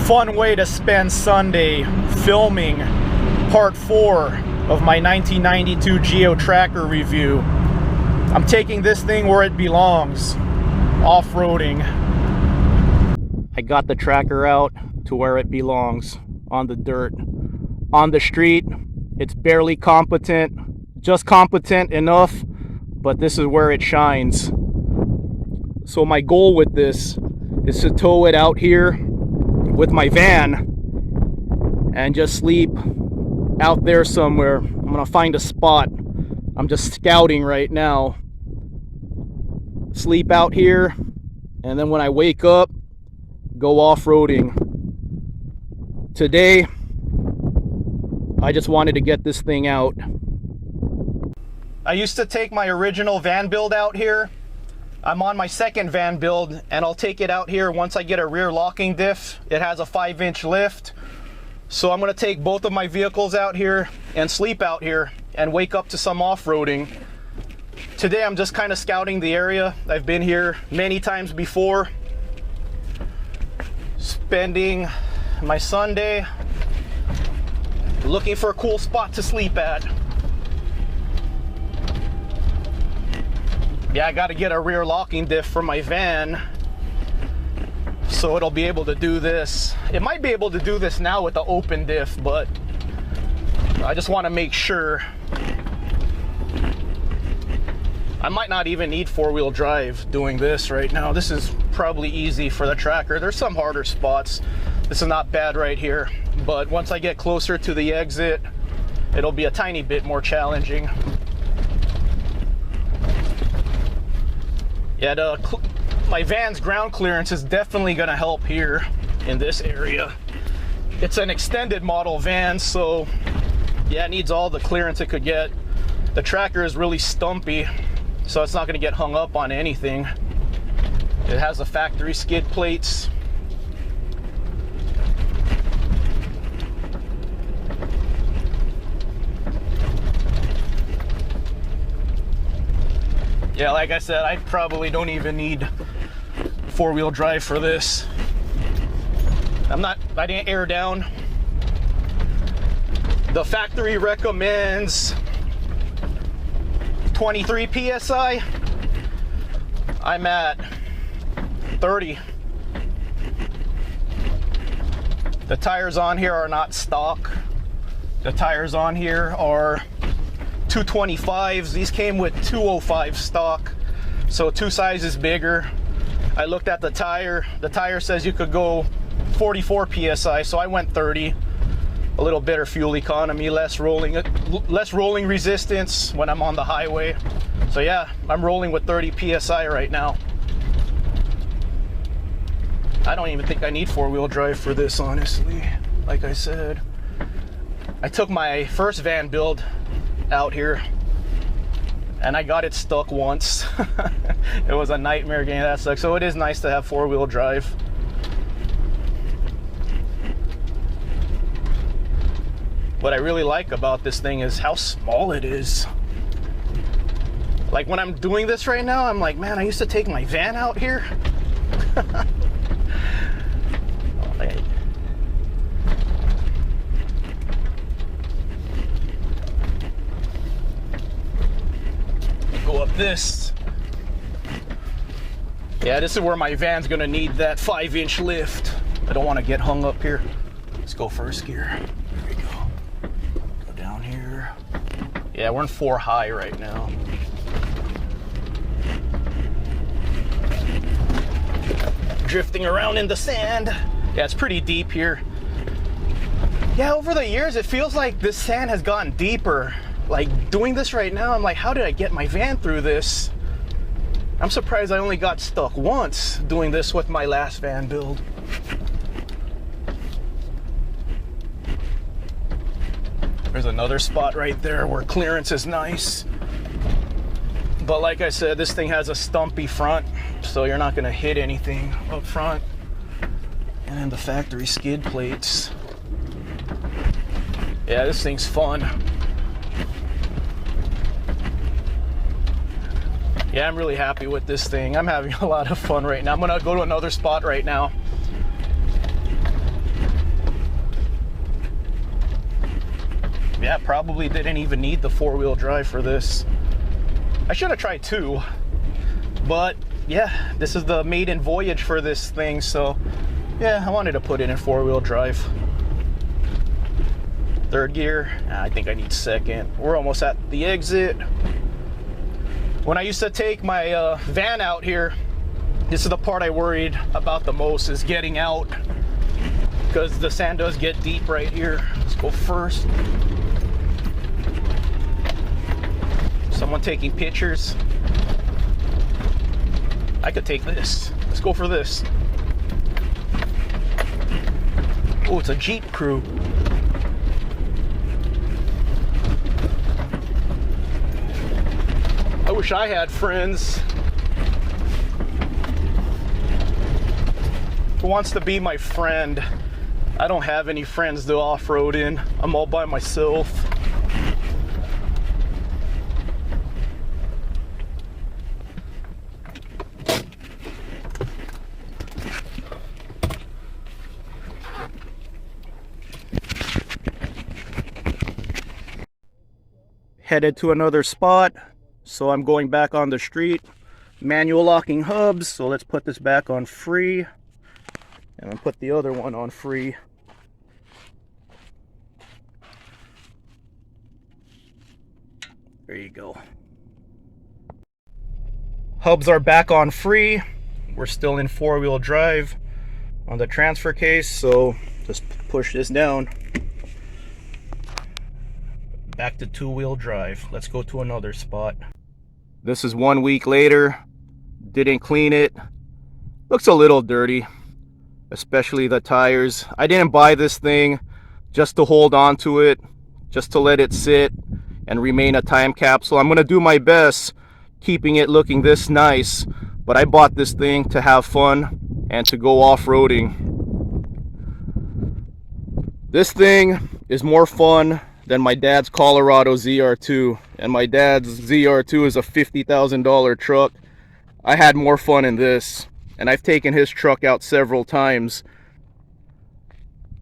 Fun way to spend Sunday filming part 4 of my 1992 Geo Tracker review. I'm taking this thing where it belongs, off-roading. I got the tracker out to where it belongs, on the dirt. On the street, it's barely competent, just competent enough, but this is where it shines. So my goal with this is to tow it out here with my van and just sleep out there somewhere. I'm gonna find a spot. I'm just scouting right now. Sleep out here, and then when I wake up, go off-roading. Today, I just wanted to get this thing out. I used to take my original van build out here. I'm on my second van build, and I'll take it out here once I get a rear locking diff. It has a 5-inch lift. So I'm gonna take both of my vehicles out here and sleep out here and wake up to some off-roading. Today I'm just kind of scouting the area. I've been here many times before. Spending my Sunday looking for a cool spot to sleep at. Yeah, I got to get a rear locking diff for my van so it'll be able to do this. It might be able to do this now with the open diff, but I just want to make sure. I might not even need 4-wheel drive doing this right now. This is probably easy for the tracker. There's some harder spots. This is not bad right here, but once I get closer to the exit, it'll be a tiny bit more challenging. Yeah, my van's ground clearance is definitely going to help here in this area. It's an extended model van, so yeah, it needs all the clearance it could get. The tracker is really stumpy, so it's not going to get hung up on anything. It has the factory skid plates. Yeah, like I said, I probably don't even need 4-wheel drive for this. I didn't air down. The factory recommends 23 PSI. I'm at 30. The tires on here are not stock. The tires on here are 225s. These came with 205 stock, so 2 sizes bigger. I looked at the tire. The tire says you could go 44 PSI, so I went 30. A little better fuel economy, less rolling resistance when I'm on the highway. So yeah, I'm rolling with 30 PSI right now. I don't even think I need 4-wheel drive for this, honestly. Like I said, I took my first van build out here and I got it stuck once. It was a nightmare getting that stuck, so it is nice to have 4-wheel drive. What I really like about this thing is how small it is. Like when I'm doing this right now, I'm like, man, I used to take my van out here. Go up this. Yeah, this is where my van's gonna need that 5-inch lift. I don't want to get hung up here. Let's go first gear. There we go. Go down here. Yeah, we're in 4 high right now. Drifting around in the sand. Yeah, it's pretty deep here. Yeah, over the years, it feels like this sand has gotten deeper. Like doing this right now, I'm like, how did I get my van through this? I'm surprised I only got stuck once doing this with my last van build. There's another spot right there where clearance is nice. But like I said, this thing has a stumpy front, so you're not gonna hit anything up front. And then the factory skid plates. Yeah, this thing's fun. Yeah, I'm really happy with this thing. I'm having a lot of fun right now. I'm gonna go to another spot right now. Yeah, probably didn't even need the 4-wheel drive for this. I should have tried 2, but yeah, this is the maiden voyage for this thing, so yeah, I wanted to put it in 4-wheel drive. 3rd gear, I think I need 2nd. We're almost at the exit. When I used to take my van out here, this is the part I worried about the most, is getting out, because the sand does get deep right here. Let's go first. Someone taking pictures. I could take this. Let's go for this. Oh, it's a Jeep crew. I wish I had friends. Who wants to be my friend? I don't have any friends to off-road in. I'm all by myself. Headed to another spot, so I'm going back on the street. Manual locking hubs, so let's put this back on free, and I'll put the other one on free. There you go. Hubs are back on free. We're still in 4-wheel drive on the transfer case, so just push this down. Back to 2-wheel drive. Let's go to another spot. This is 1 week later. Didn't clean it. Looks a little dirty, especially the tires. I didn't buy this thing just to hold on to it, just to let it sit and remain a time capsule. I'm gonna do my best keeping it looking this nice, but I bought this thing to have fun and to go off-roading. This thing is more fun than my dad's Colorado ZR2, and my dad's ZR2 is a $50,000 truck. I had more fun in this, and I've taken his truck out several times.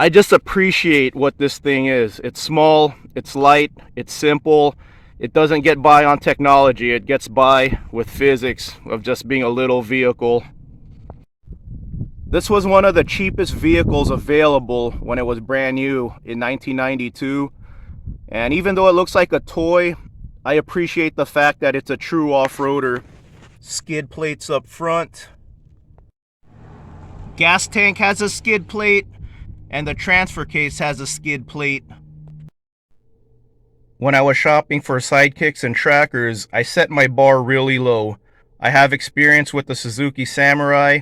I just appreciate what this thing is. It's small, it's light, it's simple. It doesn't get by on technology, it gets by with physics of just being a little vehicle. This was one of the cheapest vehicles available when it was brand new in 1992. And even though it looks like a toy, I appreciate the fact that it's a true off-roader. Skid plates up front. Gas tank has a skid plate, and the transfer case has a skid plate. When I was shopping for sidekicks and trackers, I set my bar really low. I have experience with the Suzuki Samurai.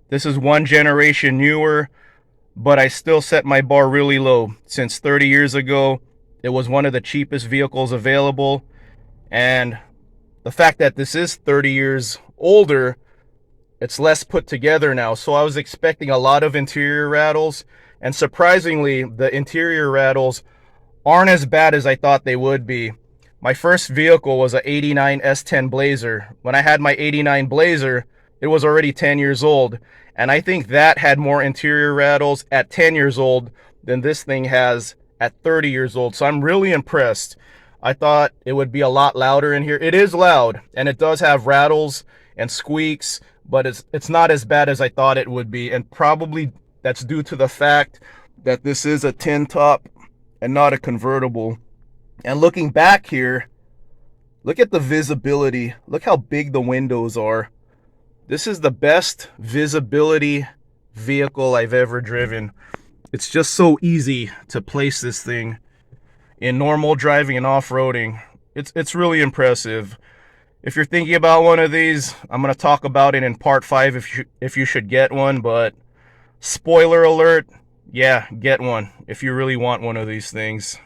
This is 1 generation newer, but I still set my bar really low. Since 30 years ago, it was one of the cheapest vehicles available, and the fact that this is 30 years older, it's less put together now. So I was expecting a lot of interior rattles, and surprisingly, the interior rattles aren't as bad as I thought they would be. My first vehicle was a '89 S10 Blazer. When I had my '89 Blazer, it was already 10 years old, and I think that had more interior rattles at 10 years old than this thing has at 30 years old. So I'm really impressed. I thought it would be a lot louder in here. It is loud, and it does have rattles and squeaks, but it's not as bad as I thought it would be, and probably that's due to the fact that this is a tin top and not a convertible. And looking back here, look at the visibility. Look how big the windows are. This is the best visibility vehicle I've ever driven. It's just so easy to place this thing in normal driving and off-roading. It's really impressive. If you're thinking about one of these, I'm going to talk about it in part 5 if you should get one, but spoiler alert, yeah, get one if you really want one of these things.